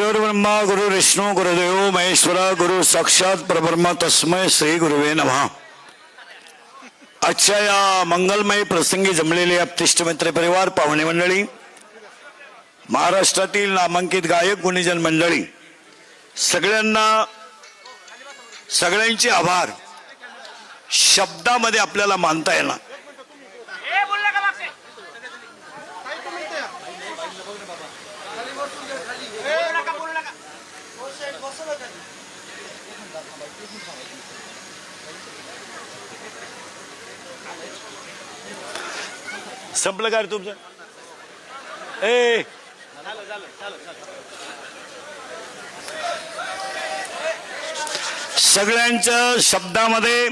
गुरुर्ब्रह्मा गुरुर्विष्णू गुरुदेव महेश्वरा गुरु साक्षात परब्रह्म तस्मै श्री गुरुवे नमः। आजच्या या मंगलमय प्रसंगी जमलेले आपतिष्ट मित्र परिवार पाहुणे मंडळी, महाराष्ट्रातील नामांकित गायक गुणीजन मंडळी, सगळ्यांचे आभार शब्दामध्ये आपल्याला मानता येणार। संपलं का रे तुमचं? सगळ्यांच्या शब्दामध्ये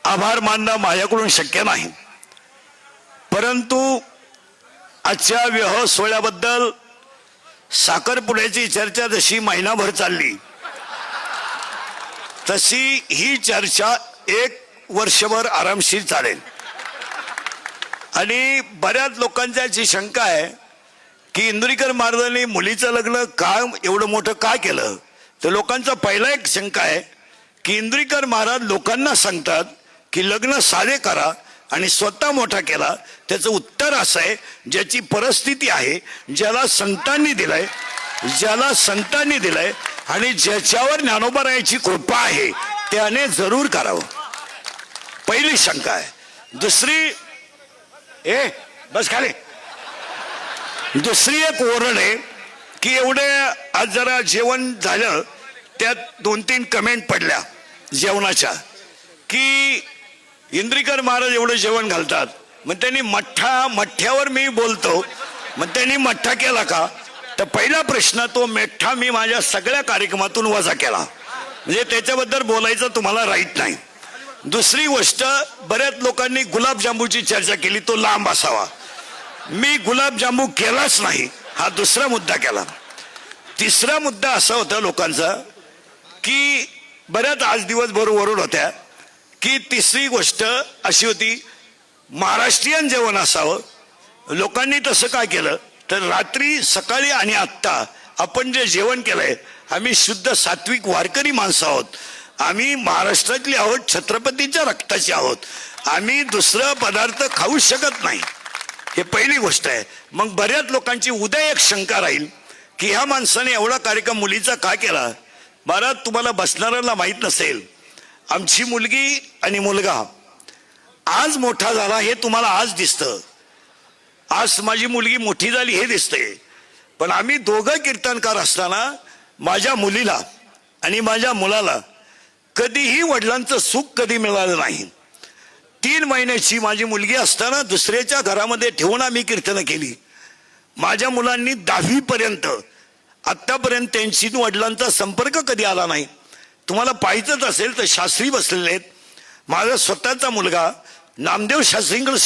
आभार मानणं माझ्याकडून शक्य नाही, परंतु आजच्या विवाह सोहळ्याबद्दल साखरपुड्याची चर्चा जशी महिनाभर चालली, तशी ही चर्चा 1 वर्षभर आरामशीर चालेल। आणि बऱ्याच लोकांची अशी शंका आहे की इंदुरीकर महाराजांनी मुलीचं लग्न का एवढं मोठं का केलं, तर लोकांचा पहिला एक शंका आहे की इंदुरीकर महाराज लोकांना सांगतात की लग्न साधे करा आणि स्वतः मोठा केला। त्याचं उत्तर असं आहे, ज्याची परिस्थिती आहे, ज्याला संतांनी दिलंय आणि ज्याच्यावर ज्ञानोबा रायाची कृपा आहे त्याने जरूर करावं। पहिली शंका आहे। दुसरी बस खाली। दुसरी एक ओरड आहे की एवढे आज जरा जेवण झालं, त्यात 2-3 कमेंट पडल्या जेवणाच्या की इंद्रिकर महाराज एवढं जेवण घालतात, मग त्यांनी मठ्ठ्यावर मी बोलतो, मग त्यांनी मठ्ठा केला का? तर पहिला प्रश्न, तो मेठ्ठा मी माझ्या सगळ्या कार्यक्रमातून वजा केला, म्हणजे त्याच्याबद्दल बोलायचं तुम्हाला राईट नाही। दुसरी गोष्ट, बऱ्याच लोकांनी गुलाबजांबूची चर्चा केली, तो लांब असावा। मी गुलाबजांबू केलाच नाही, हा दुसरा मुद्दा केला। तिसरा मुद्दा असा होता लोकांचा की बऱ्याच आज दिवसभर ओरड होत्या की तिसरी गोष्ट अशी होती, महाराष्ट्रीयन जेवण असावं। लोकांनी तसं काय केलं तर रात्री, सकाळी आणि आत्ता आपण जे जेवण केलंय, आम्ही शुद्ध सात्विक वारकरी माणसं आहोत, आम्ही महाराष्ट्रातली आहोत, छत्रपतीच्या रक्ताचे आहोत, आम्ही दुसरं पदार्थ खाऊ शकत नाही। हे पहिली गोष्ट आहे। मग बऱ्याच लोकांची उद्या एक शंका राहील की ह्या माणसाने एवढा कार्यक्रम मुलीचा का केला? महाराज, तुम्हाला बसणाऱ्याला माहीत नसेल, आमची मुलगी आणि मुलगा आज मोठा झाला हे तुम्हाला आज दिसतं, आज माझी मुलगी मोठी झाली हे दिसतंय, पण आम्ही दोघं कीर्तनकार असताना माझ्या मुलीला आणि माझ्या मुलाला कधीही वडिलांचं सुख कधी मिळालं नाही। 3 महिन्याची माझी मुलगी असताना दुसऱ्याच्या घरामध्ये ठेवून आम्ही कीर्तन केली। माझ्या मुलांनी 10वी पर्यंत आतापर्यंत त्यांची वडिलांचा संपर्क कधी आला नाही। तुम्हाला पाहिजेच असेल तर शास्त्री बसलेले आहेत, माझा स्वतःचा मुलगा नामदेव शास्त्रींकडे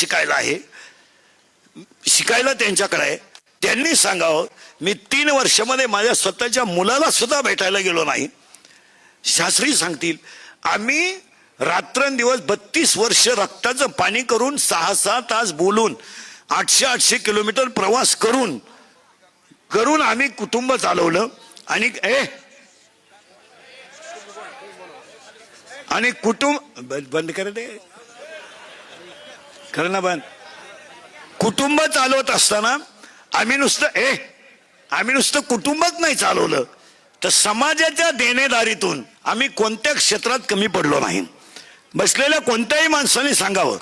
शिकायला त्यांच्याकडे आहे, त्यांनी सांगावं, मी 3 वर्षामध्ये माझ्या स्वतःच्या मुलाला सुद्धा भेटायला गेलो नाही। शास्त्री सांगतील, आम्ही रात्रंदिवस 32 वर्ष रक्ताचं पाणी करून 6-6 तास बोलून 800 किलोमीटर प्रवास करून आम्ही कुटुंब चालवलं। आणि कुटुंब बंद करणं बंद, कुटुंब चालवत असताना आम्ही नुसतं कुटुंबच नाही चालवलं, तर समाजाच्या देणेदारीतून आम्ही कोणत्या क्षेत्रात कमी पडलो नाही। बसलेल्या कोणत्याही माणसाने सांगावं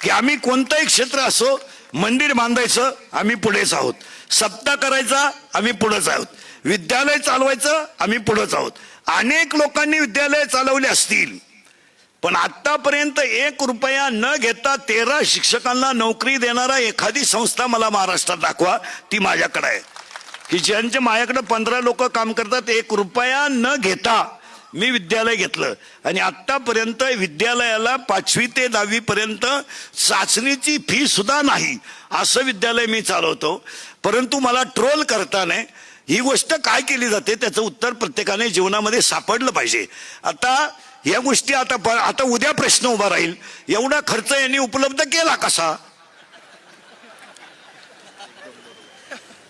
की आम्ही कोणतंही क्षेत्र असो, मंदिर बांधायचं आम्ही पुढेच आहोत, सप्ताह करायचा आम्ही पुढेच आहोत, विद्यालय चालवायचं आम्ही पुढेच आहोत। अनेक लोकांनी विद्यालय चालवले असतील, पण आतापर्यंत 1 रुपया न घेता 13 शिक्षकांना नोकरी देणारा एखादी संस्था मला महाराष्ट्रात दाखवा, ती माझ्याकडे आहे। की ज्यांच्या माझ्याकडे 15 लोक काम करतात, 1 रुपया न घेता मी विद्यालय घेतलं, आणि आतापर्यंत विद्यालयाला 5वी ते 10वी पर्यंत चाचणीची फी सुद्धा नाही असं विद्यालय मी चालवतो। परंतु मला ट्रोल करताना ही गोष्ट काय केली जाते त्याचं उत्तर प्रत्येकाने जीवनामध्ये सापडलं पाहिजे। आता या गोष्टी आता उद्या प्रश्न उभा राहील, एवढा खर्च यांनी उपलब्ध केला कसा?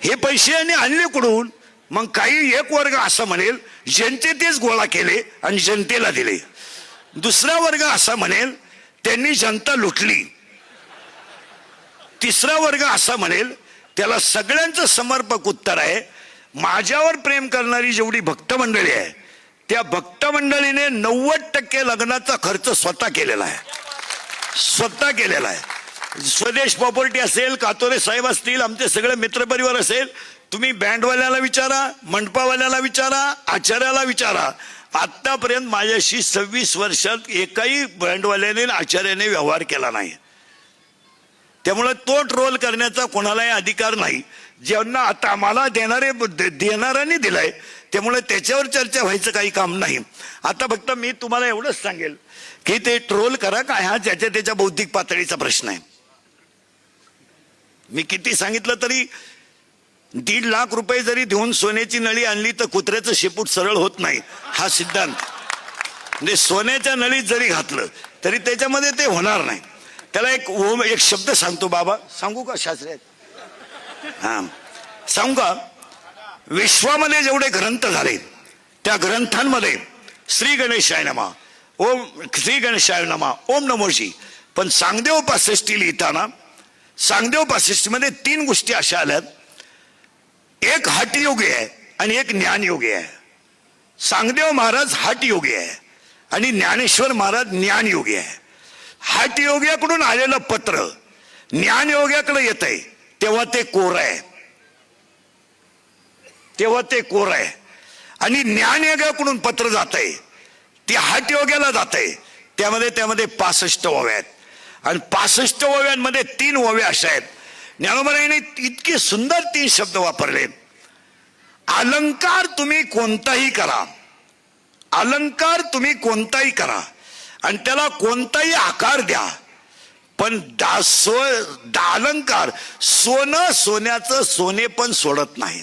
हे पैसे यांनी आणले कुठून? मग काही एक वर्ग असं म्हणेल जनतेतेच गोळा केले आणि जनतेला दिले. दुसरा वर्ग असा म्हणेल त्यांनी जनता लुटली. तिसरा वर्ग असा म्हणेल त्याला सगळ्यांचं समर्पक उत्तर आहे, माझ्यावर प्रेम करणारी जेवढी भक्त मंडळी आहे त्या भक्त मंडळीने 90% लग्नाचा खर्च स्वतः केलेला आहे. स्वतः केलेला आहे. स्वदेश प्रॉपर्टी असेल, कातोरे साहेब असतील, आमचे सगळे मित्रपरिवार असेल, तुम्ही बँडवाल्याला विचारा, मंडपावाल्याला विचारा, आचार्याला विचारा, आतापर्यंत माझ्याशी 26 वर्षात एकाही बँडवाल्याने आचार्याने व्यवहार केला नाही. त्यामुळे तो ट्रोल करण्याचा कोणालाही अधिकार नाही. ज्यांना आता आम्हाला देणाऱ्यांनी दिलाय, त्यामुळे त्याच्यावर चर्चा व्हायचं काही काम नाही. आता फक्त मी तुम्हाला एवढंच सांगेल की ते ट्रोल करा काय, हा ज्याच्या त्याच्या बौद्धिक पातळीचा प्रश्न आहे. मी किती सांगितलं तरी 1.5 लाख रुपये जरी देऊन सोन्याची नळी आणली तर कुत्र्याचं शेपूट सरळ होत नाही, हा सिद्धांत. म्हणजे सोन्याच्या नळीत जरी घातलं तरी त्याच्यामध्ये ते होणार नाही. त्याला एक शब्द सांगतो बाबा, सांगू का शास्त्रीय? हा सांगू का? विश्वामध्ये जेवढे ग्रंथ झाले त्या ग्रंथांमध्ये श्री गणेशाय नमः, ओम श्री गणेशाय नमः, ओम नमोजी. पण सांगदेव 65 लिहिताना सांगदेव 65 मध्ये 3 गोष्टी अशा आल्यात, एक हठयोगी आहे आणि एक ज्ञानयोगी आहे. सांगदेव महाराज हठयोगी आहे आणि ज्ञानेश्वर महाराज ज्ञानयोगी आहे. हठयोग्याकडून आलेलं पत्र ज्ञानयोग्याकडे येत आहे तेव्हा ते कोर आहे, तेव्हा ते कोर आहे. आणि ज्ञानयोग्याकडून पत्र जात आहे ते हठयोग्याला जात आहे, त्यामध्ये 65 ओव्या आहेत. आणि 65 ओव्यांमध्ये 3 ओव्या अशा आहेत. ज्ञानोबारायांनी इतके सुंदर 3 शब्द वापरले. अलंकार तुम्ही कोणताही करा, अलंकार तुम्ही कोणताही करा आणि त्याला कोणताही आकार द्या, पण अलंकार सोन्याचं सोने पण सोडत नाही.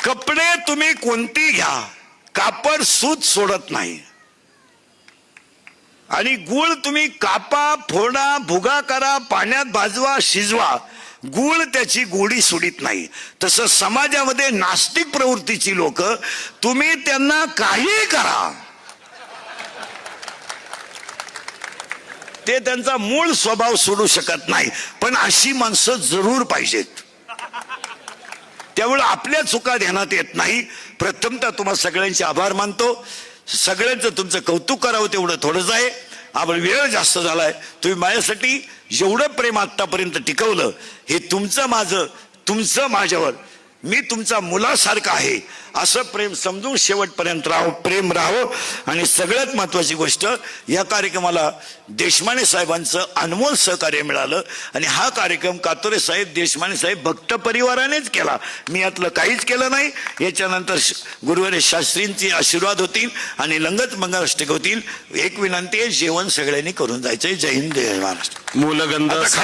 कपडे तुम्ही कोणती घ्या, कापड सूत सोडत नाही. आणि गुळ तुम्ही कापा, फोडा, भुगा करा, पाण्यात भाजवा, शिजवा, गुळ त्याची गोडी सोडित नाही. तसं समाजामध्ये नास्तिक प्रवृत्तीची लोक, तुम्ही त्यांना काही करा, ते त्यांचा मूळ स्वभाव सोडू शकत नाही. पण अशी माणसं जरूर पाहिजेत. त्यामुळे आपल्या चुका ध्यानात येत नाही. प्रथमतः तुम्हाला सगळ्यांचे आभार मानतो. सगळ्यांचं तुमचं कौतुक करावं तेवढं थोडंच आहे. आपण वेळ जास्त झालाय. तुम्ही माझ्यासाठी जेवढं प्रेम आतापर्यंत टिकवलं, हे तुमचं माझं, तुमचं माझ्यावर, मी तुमचा मुलासारखा आहे असं प्रेम समजून शेवटपर्यंत प्रेम राहावं. आणि सगळ्यात महत्वाची गोष्ट, या कार्यक्रमाला देशमाने साहेबांचं अनमोल सहकार्य मिळालं. आणि हा कार्यक्रम कातोरे साहेब, देशमाने साहेब भक्त परिवारानेच केला. मी यातलं काहीच केलं नाही. याच्यानंतर गुरुवारी शास्त्रींचे आशीर्वाद होतील आणि लंगत मंगलाष्टक होतील. एक विनंती आहे, जेवण सगळ्यांनी करून जायचंय. जय हिंद, जय महाराष्ट्र. मूलगंध